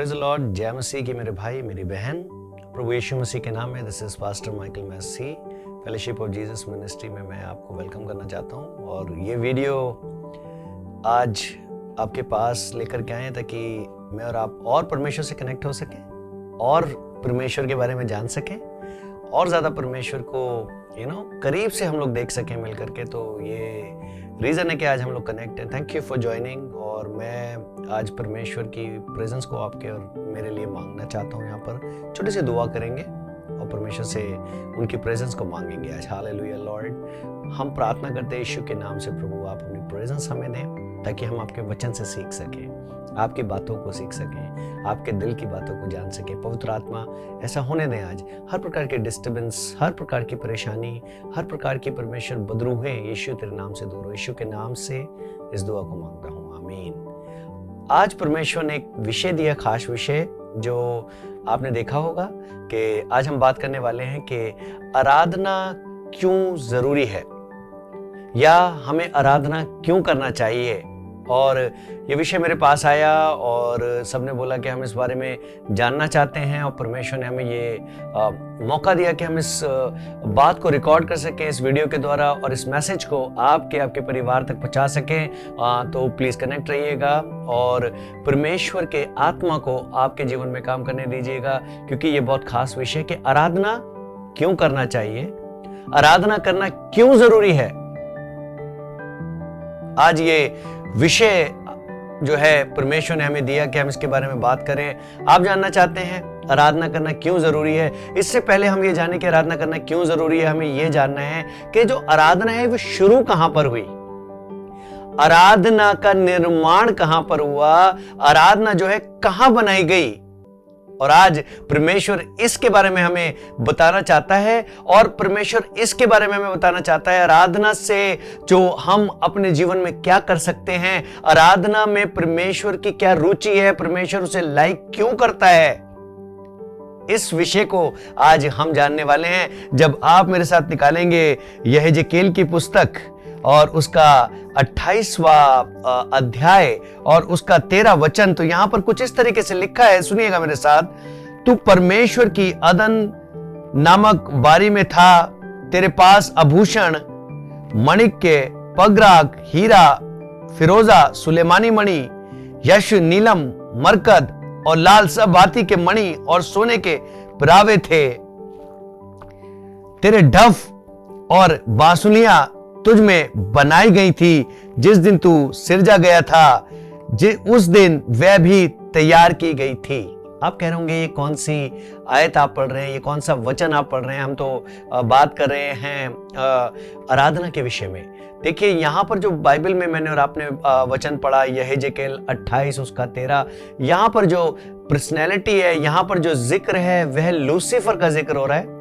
Praise the Lord. जय मसीह की मेरे भाई मेरी बहन, प्रभु यीशु मसीह के नाम में this is pastor Michael Massey, fellowship of Jesus ministry में मैं आपको वेलकम करना चाहता हूं। और ये वीडियो आज आपके पास लेकर के आए ताकि मैं और आप और परमेश्वर से कनेक्ट हो सकें और परमेश्वर के बारे में जान सकें और ज़्यादा परमेश्वर को करीब से हम लोग देख सकें मिल करके। तो ये रीज़न है कि आज हम लोग कनेक्ट हैं। Thank you for joining. और मैं आज परमेश्वर की प्रेजेंस को आपके और मेरे लिए मांगना चाहता हूँ। यहाँ पर छोटी सी दुआ करेंगे और परमेश्वर से उनकी प्रेजेंस को मांगेंगे आज। हालेलुया लॉर्ड, हम प्रार्थना करते हैं यीशु के नाम से, प्रभु आप अपनी प्रेजेंस हमें दें ताकि हम आपके वचन से सीख सकें, आपकी बातों को सीख सकें, आपके दिल की बातों को जान सकें। पवित्र आत्मा ऐसा होने दें आज। हर प्रकार के डिस्टर्बेंस, हर प्रकार की परेशानी, हर प्रकार की परमेश्वर बदरूहें यीशु तेरे नाम से दूर हो। यीशु के नाम से इस दुआ को मांगता हूँ, आमीन। आज परमेश्वर ने एक विषय दिया, खास विषय जो आपने देखा होगा कि आज हम बात करने वाले हैं कि आराधना क्यों जरूरी है या हमें आराधना क्यों करना चाहिए। और ये विषय मेरे पास आया और सबने बोला कि हम इस बारे में जानना चाहते हैं और परमेश्वर ने हमें ये मौका दिया कि हम इस बात को रिकॉर्ड कर सकें इस वीडियो के द्वारा और इस मैसेज को आपके परिवार तक पहुंचा सकें। तो प्लीज़ कनेक्ट रहिएगा और परमेश्वर के आत्मा को आपके जीवन में काम करने दीजिएगा, क्योंकि ये बहुत खास विषय है कि आराधना क्यों करना चाहिए, आराधना करना क्यों जरूरी है। आज ये विषय जो है परमेश्वर ने हमें दिया कि हम इसके बारे में बात करें। आप जानना चाहते हैं आराधना करना क्यों जरूरी है। इससे पहले हम ये जाने कि आराधना करना क्यों जरूरी है, हमें ये जानना है कि जो आराधना है वो शुरू कहां पर हुई, आराधना का निर्माण कहां पर हुआ, आराधना जो है कहां बनाई गई। और आज परमेश्वर इसके बारे में हमें बताना चाहता है और परमेश्वर इसके बारे में हमें बताना चाहता है आराधना से जो हम अपने जीवन में क्या कर सकते हैं, आराधना में परमेश्वर की क्या रुचि है, परमेश्वर उसे लाइक क्यों करता है। इस विषय को आज हम जानने वाले हैं। जब आप मेरे साथ निकालेंगे यहेजकेल की पुस्तक और उसका 28वां अध्याय और उसका 13 वचन, तो यहां पर कुछ इस तरीके से लिखा है, सुनिएगा मेरे साथ। तू परमेश्वर की अदन नामक बारी में था, तेरे पास आभूषण, मणिक्य, पगराग, हीरा, फिरोजा, सुलेमानी मणि, यश, नीलम, मरकद और लाल सब भांति के मणि और सोने के परावे थे। तेरे ढफ और बांसुलियां तुझ में बनाई गई थी। जिस दिन तू सिरजा गया था उस दिन वह भी तैयार की गई थी। आप कह रहे होंगे ये कौन सी आयत आप पढ़ रहे हैं, ये कौन सा वचन आप पढ़ रहे हैं। हम तो बात कर रहे हैं आराधना के विषय में। देखिए यहाँ पर जो बाइबल में मैंने और आपने वचन पढ़ा यहेजकेल 28 उसका 13, यहाँ पर जो पर्सनैलिटी है, यहाँ पर जो जिक्र है वह लूसीफर का जिक्र हो रहा है।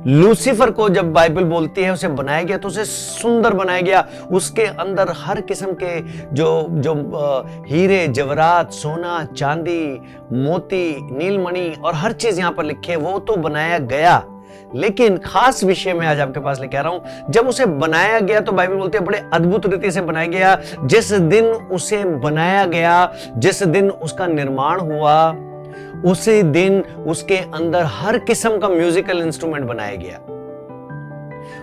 लूसीफर को जब बाइबल बोलती है उसे बनाया गया, तो उसे सुंदर बनाया गया। उसके अंदर हर किस्म के जो हीरे जवाहरात, सोना, चांदी, मोती, नीलमणि और हर चीज यहां पर लिखी है, वो तो बनाया गया। लेकिन खास विषय में आज आपके पास लेके आ रहा हूं। जब उसे बनाया गया तो बाइबल बोलती है बड़े अद्भुत रीति से बनाया गया। जिस दिन उसे बनाया गया, जिस दिन उसका निर्माण हुआ, उसी दिन उसके अंदर हर किस्म का म्यूजिकल इंस्ट्रूमेंट बनाया गया।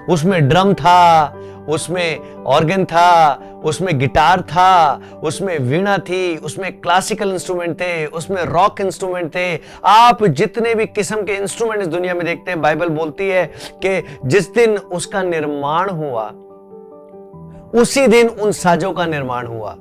उसमें ड्रम था, उसमें ऑर्गन था, उसमें गिटार था, उसमें वीणा थी, उसमें क्लासिकल इंस्ट्रूमेंट थे, उसमें रॉक इंस्ट्रूमेंट थे। आप जितने भी किस्म के इंस्ट्रूमेंट इस दुनिया में देखते हैं, बाइबल बोलती है कि जिस दिन उसका निर्माण हुआ उसी दिन उन साजों का निर्माण हुआ।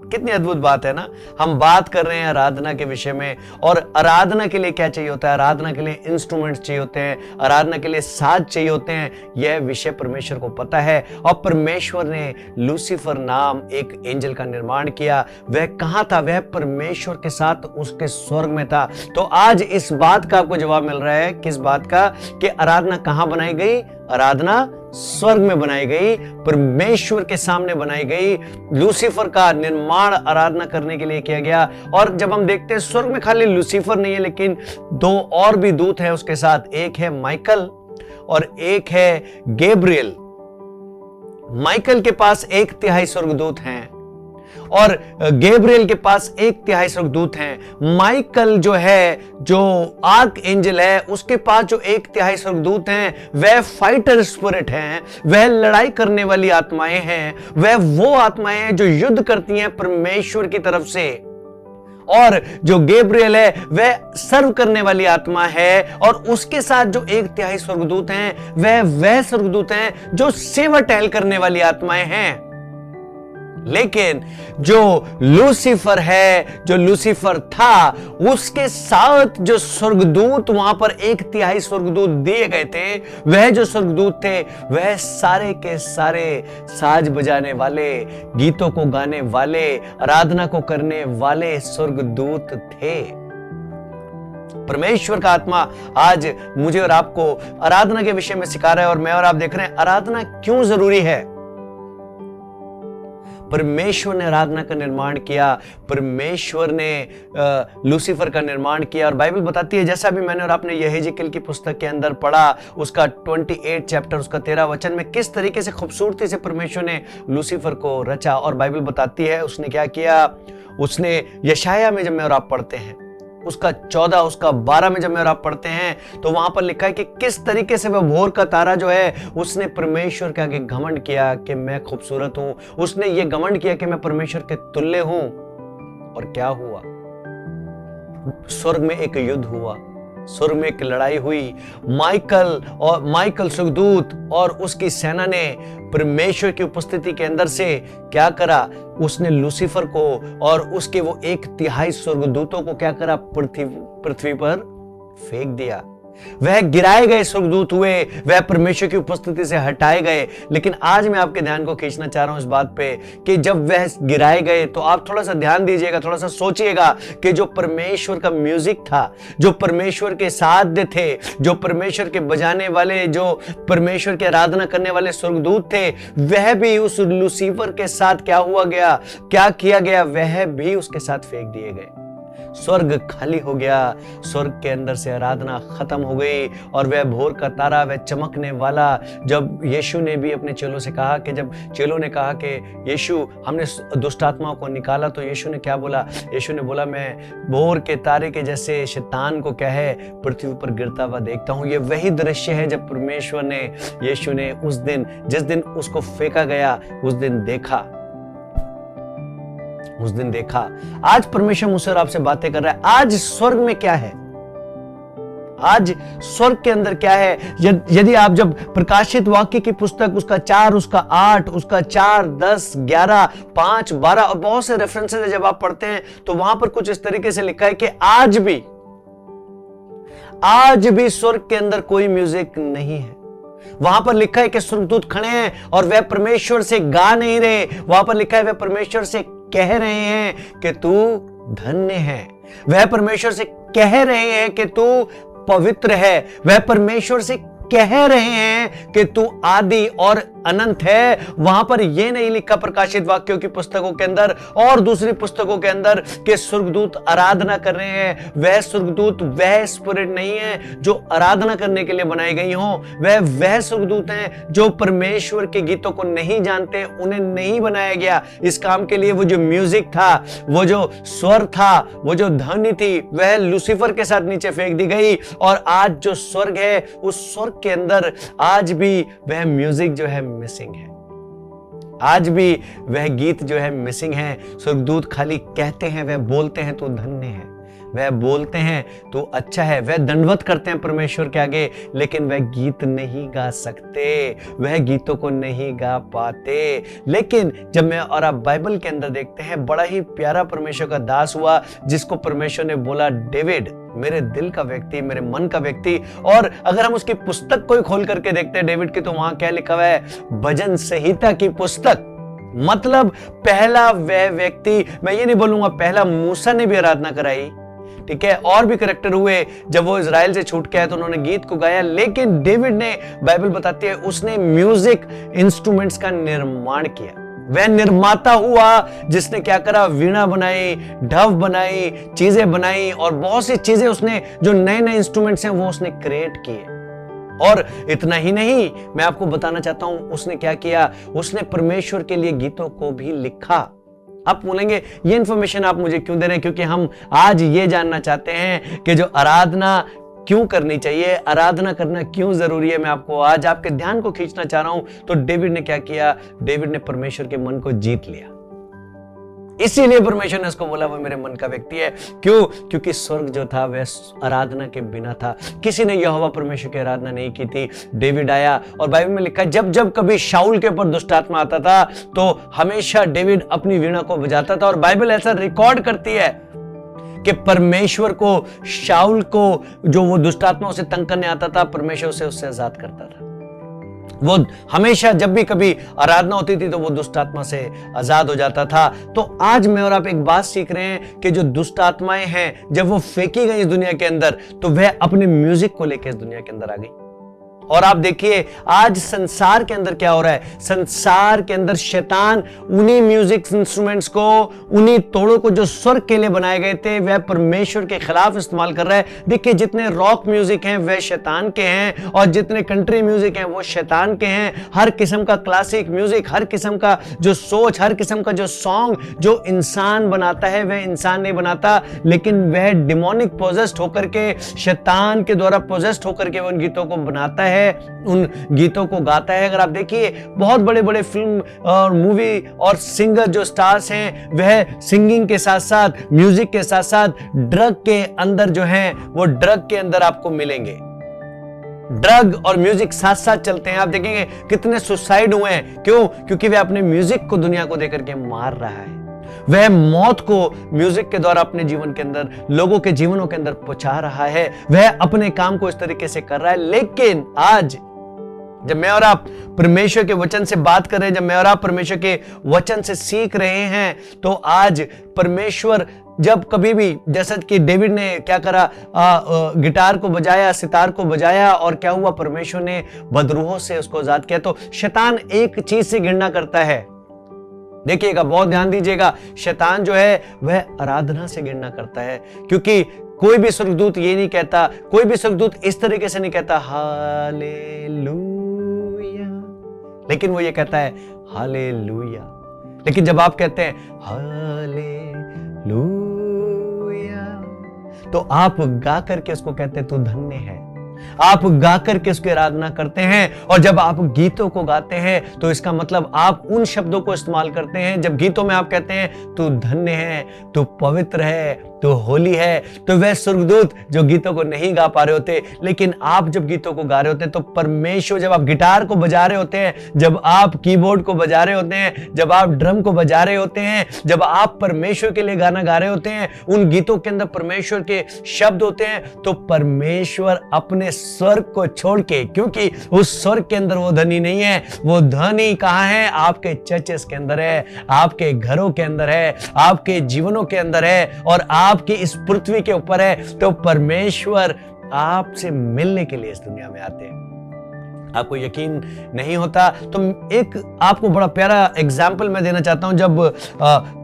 कितनी अद्भुत बात है ना। हम बात कर रहे हैं आराधना के विषय में, और आराधना के लिए क्या चाहिए होता है, आराधना के लिए इंस्ट्रूमेंट्स चाहिए होते हैं, आराधना के लिए साज चाहिए होते हैं। यह विषय परमेश्वर को पता है। और परमेश्वर ने लूसीफर नाम एक एंजल का निर्माण किया। वह कहां था? वह परमेश्वर के साथ उसके स्वर्ग में था। तो आज इस बात का आपको जवाब मिल रहा है। किस बात का? कि आराधना कहां बनाई गई? आराधना स्वर्ग में बनाई गई, परमेश्वर के सामने बनाई गई। लूसीफर का निर्माण आराधना करने के लिए किया गया। और जब हम देखते हैं स्वर्ग में खाली लूसीफर नहीं है, लेकिन दो और भी दूत हैं उसके साथ। एक है माइकल और एक है गैब्रियल। माइकल के पास 1/3 स्वर्गदूत हैं और गैब्रियल के पास 1/3 स्वर्गदूत हैं। माइकल जो है, जो आर्क एंजल है, उसके पास जो 1/3 स्वर्गदूत हैं वह फाइटर स्पिरिट हैं, वह लड़ाई करने वाली आत्माएं हैं, वह वो आत्माएं हैं जो युद्ध करती हैं परमेश्वर की तरफ से। और जो गैब्रियल है वह सर्व करने वाली आत्मा है, और उसके साथ जो 1/3 स्वर्गदूत हैं वह स्वर्गदूत हैं जो सेवा टहल करने वाली आत्माएं हैं। लेकिन जो लूसीफर है, जो लूसीफर था, उसके साथ जो स्वर्गदूत वहां पर 1/3 स्वर्गदूत दिए गए थे, वह जो स्वर्गदूत थे वह सारे के सारे साज बजाने वाले, गीतों को गाने वाले, आराधना को करने वाले स्वर्गदूत थे। परमेश्वर का आत्मा आज मुझे और आपको आराधना के विषय में सिखा रहा है, और मैं और आप देख रहे हैं आराधना क्यों जरूरी है। परमेश्वर ने आराधना का निर्माण किया, परमेश्वर ने लूसीफर का निर्माण किया, और बाइबल बताती है, जैसा भी मैंने और आपने यहेजकेल की पुस्तक के अंदर पढ़ा, उसका 28 चैप्टर, उसका 13 वचन में किस तरीके से खूबसूरती से परमेश्वर ने लूसीफर को रचा। और बाइबल बताती है उसने क्या किया। उसने यशाया में जब मैं और आप पढ़ते हैं, उसका 14, उसका 12 में जब मैं और आप पढ़ते हैं, तो वहां पर लिखा है कि किस तरीके से वह भोर का तारा जो है, उसने परमेश्वर के आगे घमंड किया कि मैं खूबसूरत हूं। उसने ये घमंड किया कि मैं परमेश्वर के तुल्य हूं। और क्या हुआ? स्वर्ग में एक युद्ध हुआ, स्वर्ग में एक लड़ाई हुई। माइकल स्वर्गदूत और उसकी सेना ने परमेश्वर की उपस्थिति के अंदर से क्या करा? उसने लूसीफर को और उसके वो 1/3 स्वर्गदूतों को क्या करा? पृथ्वी पर फेंक दिया। वह गिराए गए स्वर्गदूत हुए, वह परमेश्वर की उपस्थिति से हटाए गए। लेकिन आज मैं आपके ध्यान को खींचना चाह रहा हूं इस बात पे कि जब वह गिराए गए, तो आप थोड़ा सा ध्यान दीजिएगा, थोड़ा सा सोचिएगा कि जो परमेश्वर का म्यूजिक था, जो परमेश्वर के साथ थे, जो परमेश्वर के बजाने वाले, जो परमेश्वर की आराधना करने वाले स्वर्गदूत थे, वह भी उस लूसीफर के साथ क्या हुआ गया, क्या किया गया? वह भी उसके साथ फेंक दिए गए। स्वर्ग खाली हो गया, स्वर्ग के अंदर से आराधना खत्म हो गई, और वह भोर का तारा, वह चमकने वाला, जब यीशु ने भी अपने चेलों से कहा कि जब चेलों ने कहा कि यीशु हमने दुष्ट आत्माओं को निकाला, तो यीशु ने क्या बोला? यीशु ने बोला, मैं भोर के तारे के जैसे शैतान को क्या है, पृथ्वी पर गिरता हुआ देखता हूं। ये वही दृश्य है जब परमेश्वर ने, यीशु ने उस दिन, जिस दिन उसको फेंका गया, उस दिन देखा। आज परमेश्वर मुझसे और आपसे बातें कर रहा है। आज स्वर्ग में क्या है? आज स्वर्ग के अंदर क्या है? यदि आप जब प्रकाशित वाक्य की पुस्तक, उसका 4, उसका 8, उसका 4, 10, 11, 5, 12 और बहुत से रेफरेंसेस जब आप पढ़ते हैं, तो वहां पर कुछ इस तरीके से लिखा है कि आज भी स्वर्ग के अंदर कोई म्यूजिक नहीं है। वहां पर लिखा है कि स्वर्गदूत खड़े हैं और वह परमेश्वर से गा नहीं रहे। वहां पर लिखा है वह परमेश्वर से कह रहे हैं कि तू धन्य है। वह परमेश्वर से कह रहे हैं कि तू पवित्र है। वह परमेश्वर से कह रहे हैं कि तू आदि और अनंत है। वहां पर यह नहीं लिखा प्रकाशित वाक्यों की पुस्तकों के अंदर और दूसरी पुस्तकों के अंदर कि स्वर्गदूत आराधना कर रहे हैं। वह स्वर्गदूत वह स्पिरिट नहीं है जो आराधना करने के लिए बनाई गई हो। वह स्वर्गदूत हैं जो परमेश्वर के गीतों को नहीं जानते, उन्हें नहीं बनाया गया इस काम के लिए। वो जो म्यूजिक था, वो जो स्वर था, वो जो ध्वनि थी, वह लूसीफर के साथ नीचे फेंक दी गई। और आज जो स्वर्ग है, उस स्वर्ग के अंदर आज भी वह म्यूजिक जो है मिसिंग है। आज भी वह गीत जो है मिसिंग है। स्वर्गदूत खाली कहते हैं, वह बोलते हैं तो धन्य है, वह बोलते हैं तो अच्छा है, वह दंडवत करते हैं परमेश्वर के आगे, लेकिन वह गीत नहीं गा सकते, वह गीतों को नहीं गा पाते। लेकिन जब मैं और आप बाइबल के अंदर देखते हैं, बड़ा ही प्यारा परमेश्वर का दास हुआ जिसको परमेश्वर ने बोला, डेविड मेरे दिल का व्यक्ति, मेरे मन का व्यक्ति। और अगर हम उसकी पुस्तक को खोल करके देखते हैं डेविड की, तो वहां क्या लिखा हुआ है? भजन संहिता की पुस्तक। मतलब पहला वह व्यक्ति, मैं ये नहीं बोलूंगा पहला मूसा ने भी आराधना कराई, ठीक है, और भी करैक्टर हुए जब वो इजराइल से छूट के आए तो उन्होंने गीत को गाया, लेकिन डेविड ने, बाइबल बताती है, उसने म्यूजिक इंस्ट्रूमेंट्स का निर्माण किया। वह निर्माता हुआ जिसने क्या करा? वीणा बनाई, ढव बनाई, चीजें बनाई, और बहुत सी चीजें उसने, जो नए नए इंस्ट्रूमेंट्स हैं, वो उसने क्रिएट किए। और इतना ही नहीं, मैं आपको बताना चाहता हूं उसने क्या किया। उसने परमेश्वर के लिए गीतों को भी लिखा। आप बोलेंगे ये इंफॉर्मेशन आप मुझे क्यों दे रहे हैं? क्योंकि हम आज ये जानना चाहते हैं कि जो आराधना क्यों करनी चाहिए, आराधना करना क्यों जरूरी है। मैं आपको आज आपके ध्यान को खींचना चाह रहा हूं। तो डेविड ने क्या किया? डेविड ने परमेश्वर के मन को जीत लिया। इसीलिए परमेश्वर ने उसको बोला वो मेरे मन का व्यक्ति है। क्यों? क्योंकि स्वर्ग जो था वह आराधना के बिना था। किसी ने यहोवा परमेश्वर की आराधना नहीं की थी। डेविड आया और बाइबल में लिखा है जब जब कभी शाऊल के ऊपर दुष्ट आत्मा आता था तो हमेशा डेविड अपनी वीणा को बजाता था। और बाइबल ऐसा रिकॉर्ड करती है कि परमेश्वर को, शाऊल को जो वो दुष्ट आत्मा उसे तंग करने आता था, परमेश्वर उससे आजाद करता था। वो हमेशा जब भी कभी आराधना होती थी तो वो दुष्ट आत्मा से आजाद हो जाता था। तो आज मैं और आप एक बात सीख रहे हैं कि जो दुष्ट आत्माएं हैं जब वो फेंकी गई इस दुनिया के अंदर तो वह अपने म्यूजिक को लेकर इस दुनिया के अंदर आ गई। और आप देखिए आज संसार के अंदर क्या हो रहा है। संसार के अंदर शैतान उन्हीं म्यूजिक इंस्ट्रूमेंट्स को, उन्हीं तोड़ों को जो स्वर्ग के लिए बनाए गए थे वह परमेश्वर के खिलाफ इस्तेमाल कर रहा है। देखिए जितने रॉक म्यूजिक हैं वह शैतान के हैं और जितने कंट्री म्यूजिक हैं वो शैतान के हैं। हर किस्म का क्लासिक म्यूजिक, हर किस्म का जो सोच, हर किस्म का जो सॉन्ग जो इंसान बनाता है वह इंसान नहीं बनाता, लेकिन वह डिमोनिक पोजेस्ड होकर के, शैतान के द्वारा पोजेस्ड होकर के उन गीतों को बनाता है, उन गीतों को गाता है। अगर आप देखिए बहुत बड़े बड़े फिल्म और मूवी और सिंगर जो स्टार्स हैं वह सिंगिंग के साथ साथ, म्यूजिक के साथ साथ ड्रग के अंदर जो है वो ड्रग के अंदर आपको मिलेंगे। ड्रग और म्यूजिक साथ साथ चलते हैं। आप देखेंगे कितने सुसाइड हुए हैं। क्यों? क्योंकि वह अपने म्यूजिक को दुनिया को देकर के मार रहा है। वह मौत को म्यूजिक के द्वारा अपने जीवन के अंदर, लोगों के जीवनों के अंदर पहुंचा रहा है। वह अपने काम को इस तरीके से कर रहा है। लेकिन आज जब मैं और आप परमेश्वर के वचन से बात कर रहे हैं, जब मैं और आप परमेश्वर के वचन से सीख रहे हैं, तो आज परमेश्वर जब कभी भी, जैसा कि डेविड ने क्या करा, गिटार को बजाया, सितार को बजाया और क्या हुआ, परमेश्वर ने बदरूहों से उसको आजाद किया। तो शैतान एक चीज से घृणा करता है, देखिएगा, बहुत ध्यान दीजिएगा, शैतान जो है वह आराधना से घृणा करता है। क्योंकि कोई भी स्वर्गदूत ये नहीं कहता, कोई भी स्वर्गदूत इस तरीके से नहीं कहता हालेलुया, लेकिन वो ये कहता है हालेलुया। लेकिन जब आप कहते हैं हालेलुया तो आप गा करके उसको कहते हैं तू धन्य है। आप गा करके उसकी आराधना करते हैं। और जब आप गीतों को गाते हैं तो इसका मतलब आप उन शब्दों को इस्तेमाल करते हैं। जब गीतों में आप कहते हैं तू धन्य है, तू पवित्र है, तो होली है, तो वह स्वर्गदूत जो गीतों को नहीं गा पा रहे होते, लेकिन आप जब गीतों को गा रहे होते हैं तो परमेश्वर, जब आप गिटार को बजा रहे होते हैं, जब आप कीबोर्ड को बजा रहे होते हैं, जब आप ड्रम को बजा रहे होते हैं, जब आप परमेश्वर के लिए गाना गा रहे होते हैं, उन गीतों के अंदर परमेश्वर के शब्द होते हैं, तो परमेश्वर अपने स्वर्ग को छोड़ के, क्योंकि उस स्वर्ग के अंदर वो धनी नहीं है, वो धनी कहाँ है? आपके चर्चेस के अंदर है, आपके घरों के अंदर है, आपके जीवनों के अंदर है और आपकी इस पृथ्वी के ऊपर है। तो परमेश्वर आपसे मिलने के लिए इस दुनिया में आते हैं। आपको यकीन नहीं होता तो एक आपको बड़ा प्यारा एग्जाम्पल मैं देना चाहता हूं। जब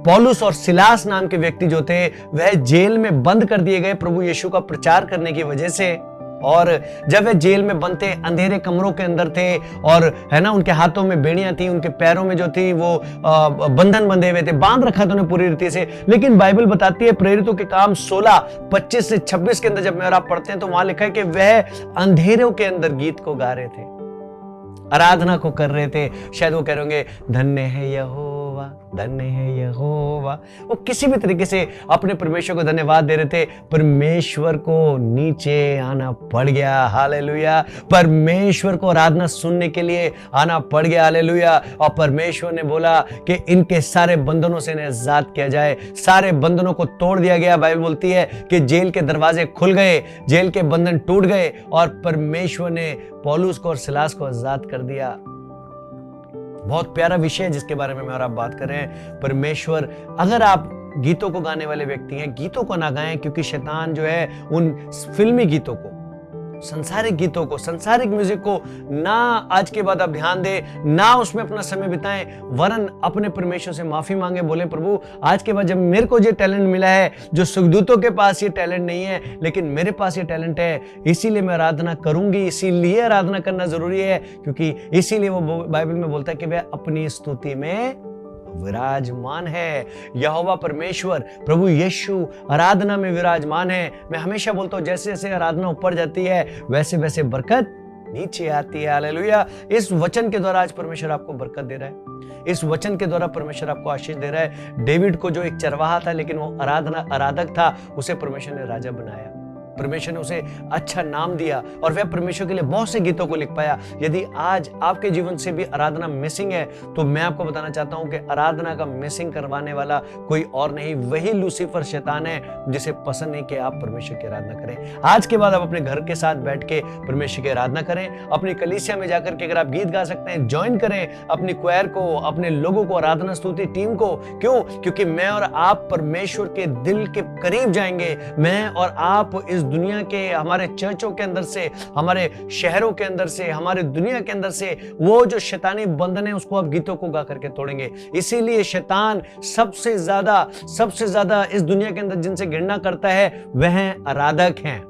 पौलुस और सिलास नाम के व्यक्ति जो थे वह जेल में बंद कर दिए गए प्रभु यीशु का प्रचार करने की वजह से, और जब वे जेल में बंद थे, अंधेरे कमरों के अंदर थे, और है ना, उनके हाथों में बेड़ियां थी, उनके पैरों में जो थी वो बंधन बंधे हुए थे, बांध रखा था उन्हें पूरी रीति से। लेकिन बाइबल बताती है प्रेरितों के काम 16:25 से 26 के अंदर जब मैं आप पढ़ते हैं तो वहां लिखा है कि वह अंधेरों के अंदर गीत को गा रहे थे, आराधना को कर रहे थे। शायद वो कह रहे होंगे धन्य है यहोवा, धन्य है यहोवा। वो किसी भी तरीके से अपने परमेश्वर को धन्यवाद दे रहे थे। परमेश्वर को नीचे आना पड़ गया, हालेलुया। परमेश्वर को आराधना सुनने के लिए आना पड़ गया, हालेलुया। और परमेश्वर ने बोला कि इनके सारे बंधनों से इन्हें आजाद किया जाए। सारे बंधनों को तोड़ दिया गया। बाइबल बोलती है कि जेल के दरवाजे खुल गए, जेल के बंधन टूट गए और परमेश्वर ने पौलुस को और सिलास को आजाद कर दिया। बहुत प्यारा विषय है जिसके बारे में मैं और आप बात कर रहे हैं। परमेश्वर, अगर आप गीतों को गाने वाले व्यक्ति हैं, गीतों को ना गाएं, क्योंकि शैतान जो है उन फिल्मी गीतों को, संसारिक गीतों को, संसारिक म्यूजिक को ना आज के बाद आप ध्यान दें, ना उसमें अपना समय बिताएं, वरन अपने परमेश्वर से माफी मांगे, बोले प्रभु आज के बाद जब मेरे को ये टैलेंट मिला है, जो सुखदूतों के पास ये टैलेंट नहीं है लेकिन मेरे पास ये टैलेंट है, इसीलिए मैं आराधना करूंगी। इसीलिए आराधना करना जरूरी है, क्योंकि इसीलिए वो बाइबल में बोलता है कि वह अपनी स्तुति में विराजमान है। यहोवा परमेश्वर प्रभु यीशु आराधना में विराजमान है। मैं हमेशा बोलता हूँ जैसे जैसे आराधना ऊपर जाती है वैसे वैसे बरकत नीचे आती है। हालेलुया। इस वचन के द्वारा आज परमेश्वर आपको बरकत दे रहा है। इस वचन के द्वारा परमेश्वर आपको आशीष दे रहा है। डेविड को जो एक चरवाहा था लेकिन वो आराधक था, उसे परमेश्वर ने राजा बनाया। परमेश्वर ने उसे अच्छा नाम दिया और वह परमेश्वर के लिए बहुत से गीतों को लिख पाया। यदि आज आपके जीवन से भी आराधना मिसिंग है तो मैं आपको बताना चाहता हूं कि आराधना का मिसिंग करवाने वाला कोई और नहीं, वही लूसीफर शैतान है जिसे पसंद नहीं कि आप परमेश्वर की आराधना करें। आज के बाद आप अपने घर के साथ बैठ के परमेश्वर की आराधना करें। अपनी कलीसिया में जाकर के अगर आप गीत गा सकते हैं ज्वाइन करें, अपनी क्वायर को, अपने लोगों को, आराधना स्तुति टीम को। क्यों? क्योंकि मैं और आप परमेश्वर के दिल के करीब जाएंगे। मैं और आप इस दुनिया के, हमारे चर्चों के अंदर से, हमारे शहरों के अंदर से, हमारे दुनिया के अंदर से वो जो शैतानी बंधन है उसको आप गीतों को गा करके तोड़ेंगे। इसीलिए शैतान सबसे ज्यादा इस दुनिया के अंदर जिनसे घृणा करता है वह आराधक हैं।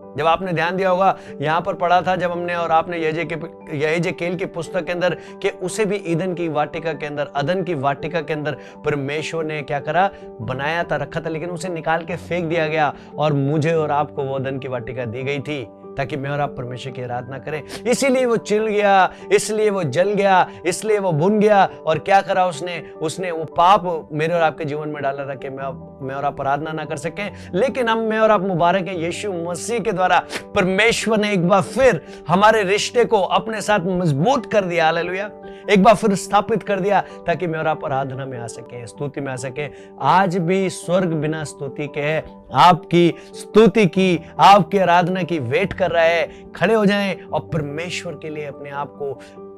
जब आपने ध्यान दिया होगा, यहां पर पढ़ा था जब हमने और आपने यहेजकेल की पुस्तक के अंदर कि उसे भी ईदन की वाटिका के अंदर, अदन की वाटिका के अंदर परमेश्वर ने क्या करा, बनाया था, रखा था, लेकिन उसे निकाल के फेंक दिया गया और मुझे और आपको वो अदन की वाटिका दी गई थी ताकि मैं और आप परमेश्वर की आराधना करें। इसीलिए वो चिल गया, इसलिए वो जल गया, इसलिए वो भुन गया और क्या करा उसने वो पाप मेरे और आपके जीवन में डाला था कि मैं और आप आराधना ना कर सकें। लेकिन हम, मैं और आप मुबारक है, यीशु मसीह के द्वारा परमेश्वर ने एक बार फिर हमारे रिश्ते को अपने साथ मजबूत कर दिया। हालेलुया। एक बार फिर स्थापित कर दिया ताकि मैं और आप आराधना में आ सके, स्तुति में आ सके। आज भी स्वर्ग बिना स्तुति के है, आपकी स्तुति की, आपकी आराधना की वेट कर रहा है। खड़े हो जाएं और परमेश्वर के लिए अपने आप को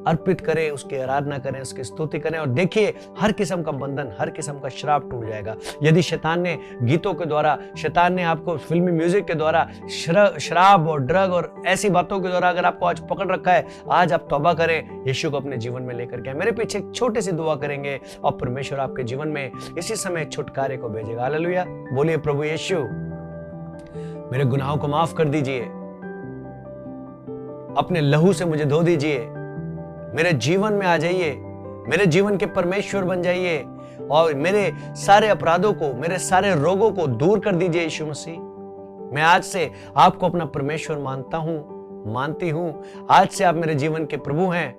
अर्पित करें, उसकी आराधना करें, उसकी स्तुति करें और देखिए हर किस्म का बंधन, हर किस्म का श्राप टूट जाएगा। यदि शैतान ने गीतों के द्वारा, शैतान ने आपको फिल्मी म्यूजिक के द्वारा, शराब और ड्रग और ऐसी बातों के द्वारा अगर आपको आज पकड़ रखा है, आज आप तौबा करें, यीशु को अपने जीवन में लेकर के मेरे पीछे एक छोटी सी दुआ करेंगे और परमेश्वर आपके जीवन में इसी समय छुटकारे को भेजेगा। हालेलुया। बोलिए, प्रभु यीशु मेरे गुनाहों को माफ कर दीजिए, अपने लहू से मुझे धो दीजिए, मेरे जीवन में आ जाइए, मेरे जीवन के परमेश्वर बन जाइए और मेरे सारे अपराधों को, मेरे सारे रोगों को दूर कर दीजिए यीशु मसीह। मैं आज से आपको अपना परमेश्वर मानता हूं, मानती हूं। आज से आप मेरे जीवन के प्रभु हैं,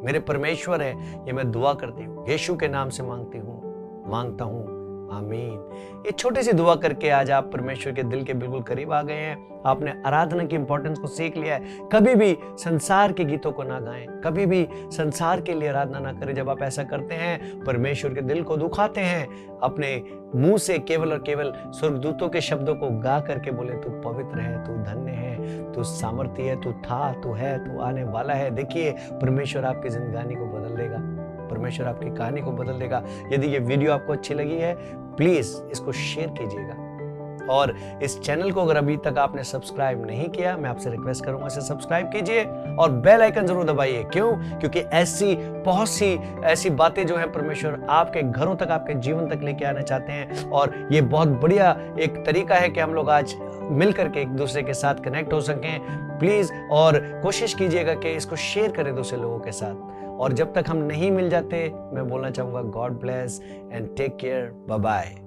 मेरे परमेश्वर हैं। ये मैं दुआ करती हूं, यीशु के नाम से मांगती हूं, मांगता हूं, आमीन। ये छोटी सी दुआ करके आज आप परमेश्वर के दिल के बिल्कुल करीब आ गए हैं। आपने आराधना की इंपॉर्टेंस को सीख लिया है। कभी भी संसार के गीतों को ना गाएं, कभी भी संसार के लिए आराधना ना करें। जब आप ऐसा करते हैं, परमेश्वर के दिल को दुखाते हैं, अपने मुंह से केवल और केवल स्वर्गदूतों के शब्दों को गा करके बोले, तू पवित्र है, तू धन्य है, तू सामर्थ्य है, तू था, तू है, तू आने वाला है। देखिए परमेश्वर आपकी जिंदगानी को बदल देगा, परमेश्वर आपकी कहानी को बदल देगा। यदि ये वीडियो आपको अच्छी लगी है, प्लीज इसको शेयर कीजिएगा और इस चैनल को अगर अभी तक आपने सब्सक्राइब नहीं किया, मैं आपसे रिक्वेस्ट करूंगा इसे सब्सक्राइब कीजिए और बेल आइकन जरूर दबाइए। क्यों? क्योंकि ऐसी बहुत सी ऐसी बातें जो है परमेश्वर आपके घरों तक, आपके जीवन तक लेके आना चाहते हैं और ये बहुत बढ़िया एक तरीका है कि हम लोग आज मिल करके एक दूसरे के साथ कनेक्ट हो सकें। प्लीज और कोशिश कीजिएगा कि इसको शेयर करें दूसरे लोगों के साथ। और जब तक हम नहीं मिल जाते, मैं बोलना चाहूंगा, God bless and take care, bye bye.